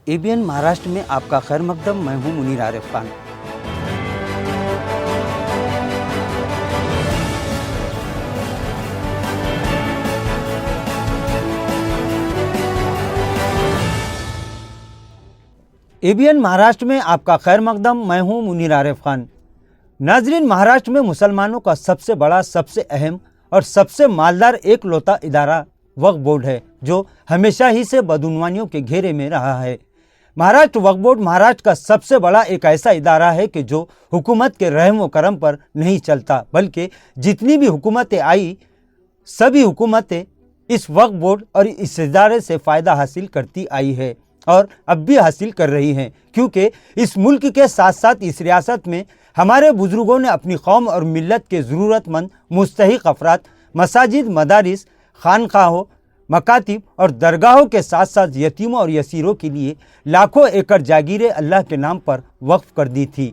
ABN Maharashtra में आपका खैर मकदम। मैं हूं मुनीर आरिफ खान। ABN महाराष्ट्र में आपका खैर मकदम। मैं हूं मुनीर आरिफ खान। नाजरीन, महाराष्ट्र में मुसलमानों का सबसे बड़ा, सबसे अहम और सबसे मालदार एक लौता इदारा वक्फ बोर्ड है, जो हमेशा ही से बदउनवानियों के घेरे में रहा है। महाराष्ट्र वक्फ बोर्ड महाराष्ट्र का सबसे बड़ा एक ऐसा इदारा है कि जो हुकूमत के रहम व करम पर नहीं चलता, बल्कि जितनी भी हुकूमतें आई, सभी हुकूमतें इस वक्फ बोर्ड और इस इदारे से फ़ायदा हासिल करती आई है और अब भी हासिल कर रही हैं, क्योंकि इस मुल्क के साथ साथ इस रियासत में हमारे बुजुर्गों ने अपनी कौम और मिल्लत के ज़रूरतमंद मुस्तहिक अफराद मसाजिद, मदारिस, खानखाहों, मकातिब और दरगाहों के साथ साथ यतीमों और यसीरों के लिए लाखों एकड़ जागीरें अल्लाह के नाम पर वक्फ कर दी थी,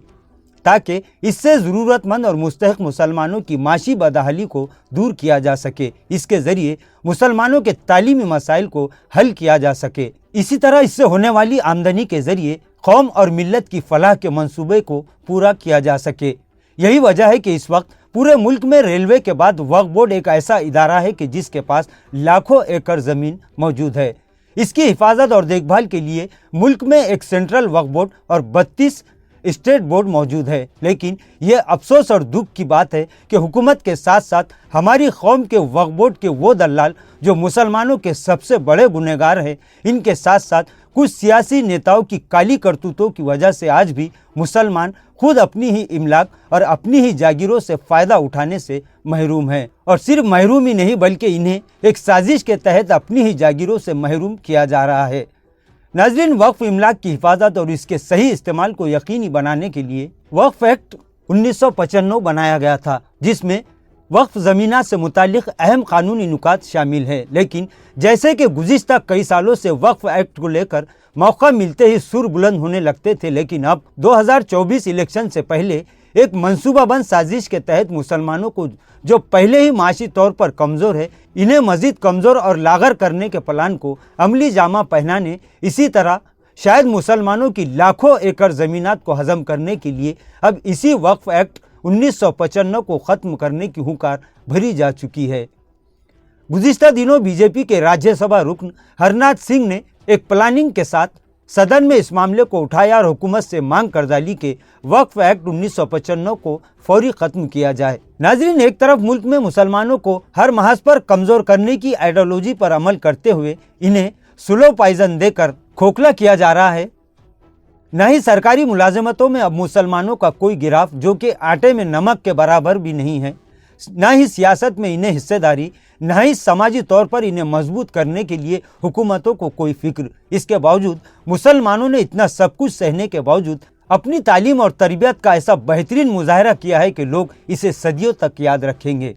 ताकि इससे ज़रूरतमंद और मुस्तहिक मुसलमानों की माशी बदहाली को दूर किया जा सके। इसके ज़रिए मुसलमानों के तालीमी मसाइल को हल किया जा सके। इसी तरह इससे होने वाली आमदनी के ज़रिए कौम और मिल्लत की फलाह के मंसूबे को पूरा किया जा सके। यही वजह है कि इस वक्त पूरे मुल्क में रेलवे के बाद वक्फ बोर्ड एक ऐसा इदारा है कि जिसके पास लाखों एकड़ ज़मीन मौजूद है। इसकी हिफाजत और देखभाल के लिए मुल्क में एक सेंट्रल वक्फ बोर्ड और 32 स्टेट बोर्ड मौजूद है। लेकिन यह अफसोस और दुख की बात है कि हुकूमत के साथ साथ हमारी कौम के वक्फ बोर्ड के वो दलाल जो मुसलमानों के सबसे बड़े गुनहगार हैं, इनके साथ साथ कुछ सियासी नेताओं की काली करतूतों की वजह से आज भी मुसलमान खुद अपनी ही इमलाक और अपनी ही जागीरों से फ़ायदा उठाने से महरूम हैं। और सिर्फ महरूम ही नहीं, बल्कि इन्हें एक साजिश के तहत अपनी ही जागीरों से महरूम किया जा रहा है। नाज़रीन, वक्फ इमलाक की हिफाजत और इसके सही इस्तेमाल को यकीनी बनाने के लिए वक्फ एक्ट 1995 बनाया गया था, जिसमें वक्फ ज़मीना से मुतालिक अहम कानूनी नुकात शामिल है। लेकिन जैसे कि गुज़िश्ता कई सालों से वक्फ एक्ट को लेकर मौका मिलते ही सुर बुलंद होने लगते थे, लेकिन अब 2024 इलेक्शन से पहले एक मंसूबाबंद साजिश के तहत मुसलमानों को जो पहले ही माशी तौर पर कमज़ोर है, इन्हें मज़ीद कमज़ोर और लागर करने के प्लान को अमली जामा पहनाने, इसी तरह शायद मुसलमानों की लाखों एकड़ ज़मीनात को हज़म करने के लिए अब इसी वक्फ एक्ट 1995 को ख़त्म करने की हुंकार भरी जा चुकी है। गुज़िश्ता दिनों बीजेपी के राज्यसभा रुकन हरनाथ सिंह ने एक प्लानिंग के साथ सदन में इस मामले को उठाया और हुकूमत से मांग कर डाली कि वक्फ एक्ट 1995 को फौरी ख़त्म किया जाए। नाज़रीन, एक तरफ मुल्क में मुसलमानों को हर महज पर कमज़ोर करने की आइडियोलॉजी पर अमल करते हुए इन्हें स्लो पॉइजन देकर खोखला किया जा रहा है। न ही सरकारी मुलाजमतों में अब मुसलमानों का कोई गिराफ जो कि आटे में नमक के बराबर भी नहीं है, न ही सियासत में इन्हें हिस्सेदारी, न ही समाजी तौर पर इन्हें मजबूत करने के लिए हुकूमतों को कोई फिक्र। इसके बावजूद मुसलमानों ने इतना सब कुछ सहने के बावजूद अपनी तालीम और तरबियत का ऐसा बेहतरीन मुजाहरा किया है कि लोग इसे सदियों तक याद रखेंगे।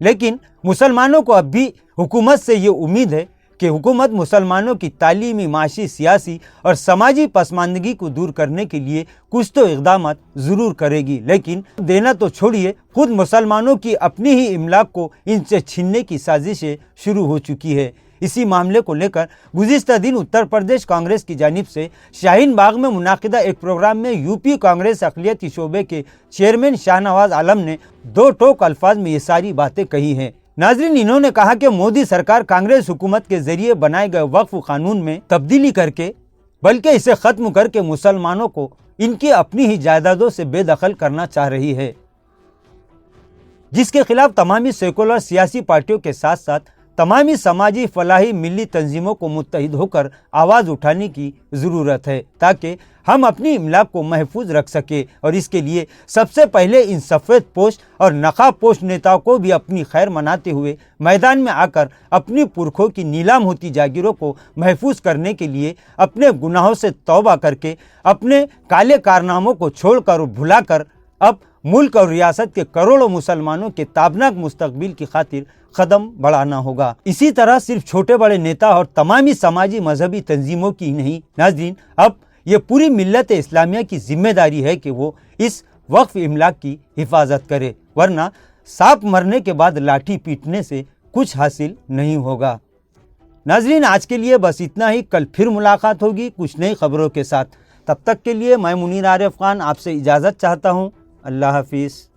लेकिन मुसलमानों को अब भी हुकूमत से ये उम्मीद है कि हुकूमत मुसलमानों की तालीमी, माशी, सियासी और समाजी पसमानदगी को दूर करने के लिए कुछ तो इक़दाम ज़रूर करेगी। लेकिन देना तो छोड़िए, खुद मुसलमानों की अपनी ही इमलाक को इनसे छीनने की साजिशें शुरू हो चुकी है। इसी मामले को लेकर गुज़िश्ता दिन उत्तर प्रदेश कांग्रेस की जानिब से शाहीन बाग में मुनाकिदा एक प्रोग्राम में यूपी कांग्रेस अक़लियती शोबे के चेयरमैन शाहनवाज आलम ने दो टोक अल्फाज में ये सारी बातें कही हैं। नाज़रीन, इन्होंने कहा कि मोदी सरकार कांग्रेस हुकूमत के ज़रिए बनाए गए वक्फ कानून में तब्दीली करके, बल्कि इसे ख़त्म करके मुसलमानों को इनकी अपनी ही जायदादों से बेदखल करना चाह रही है, जिसके खिलाफ तमामी सेकुलर सियासी पार्टियों के साथ साथ तमामी समाजी फलाही मिली तंजीमों को मुत्तहिद होकर आवाज़ उठाने की ज़रूरत है, ताकि हम अपनी इमलाक को महफूज रख सके। और इसके लिए सबसे पहले इन सफ़ेद पोश और नकाब पोश नेताओं को भी अपनी खैर मनाते हुए मैदान में आकर अपनी पुरखों की नीलाम होती जागीरों को महफूज करने के लिए अपने गुनाहों से तौबा करके, अपने काले कारनामों को छोड़कर और भुलाकर अब मुल्क और रियासत के करोड़ों मुसलमानों के ताबनाक मुस्तकबिल की खातिर कदम बढ़ाना होगा। इसी तरह सिर्फ छोटे बड़े नेता और तमामी समाजी मजहबी तंजीमों की नहीं, नाज़रीन, अब ये पूरी मिल्लत इस्लामिया की जिम्मेदारी है कि वो इस वक्फ इमलाक की हिफाजत करे, वरना सांप मरने के बाद लाठी पीटने से कुछ हासिल नहीं होगा। नाजरीन, आज के लिए बस इतना ही। कल फिर मुलाकात होगी कुछ नई खबरों के साथ। तब तक के लिए मैं मुनीर आरिफ खान आपसे इजाज़त चाहता हूँ। अल्लाह हाफिज़।